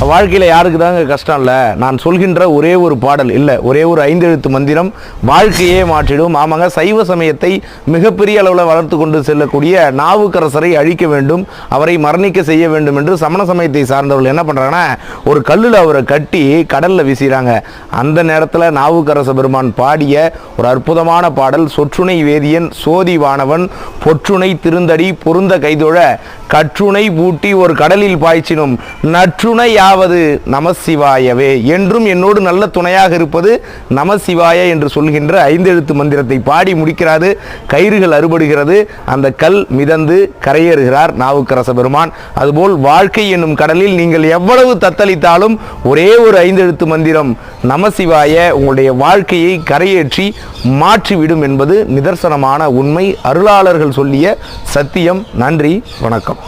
வாழ்க்கையில் யாருக்கு தாங்க கஷ்டம் இல்லை? நான் சொல்கின்ற ஒரே ஒரு பாடல் இல்லை, ஒரே ஒரு 5 எழுத்து மந்திரம் வாழ்க்கையே மாற்றிடும். ஆமாங்க, சைவ சமயத்தை மிகப்பெரிய அளவில் வளர்த்து கொண்டு செல்லக்கூடிய நாவுக்கரசரை அழிக்க வேண்டும், அவரை மரணிக்க செய்ய வேண்டும் என்று சமண சமயத்தை சார்ந்தவர்கள் என்ன பண்ணுறாங்கன்னா, ஒரு கல்லில் அவரை கட்டி கடலில் வீசுகிறாங்க. அந்த நேரத்தில் நாவுக்கரச பெருமான் பாடிய ஒரு அற்புதமான பாடல், சொற்றுணை வேதியன் சோதி வானவன் பொற்றுணை திருந்தடி பொருந்த கைதொழ கற்றுணை பூட்டி ஒரு கடலில் பாய்ச்சினும் நற்றுணையாவது நமசிவாயவே. என்றும் என்னோடு நல்ல துணையாக இருப்பது நமசிவாய என்று சொல்கின்ற 5 எழுத்து மந்திரத்தை பாடி முடிக்கிறாது. கயிறுகள் அறுபடுகிறது, அந்த கல் மிதந்து கரையேறுகிறார் நாவுக்கரச பெருமான். அதுபோல் வாழ்க்கை என்னும் கடலில் நீங்கள் எவ்வளவு தத்தளித்தாலும் ஒரே ஒரு 5 எழுத்து மந்திரம் நமசிவாய உங்களுடைய வாழ்க்கையை கரையேற்றி மாற்றிவிடும் என்பது நிதர்சனமான உண்மை. அருளாளர்கள் சொல்லிய சத்தியம். நன்றி, வணக்கம்.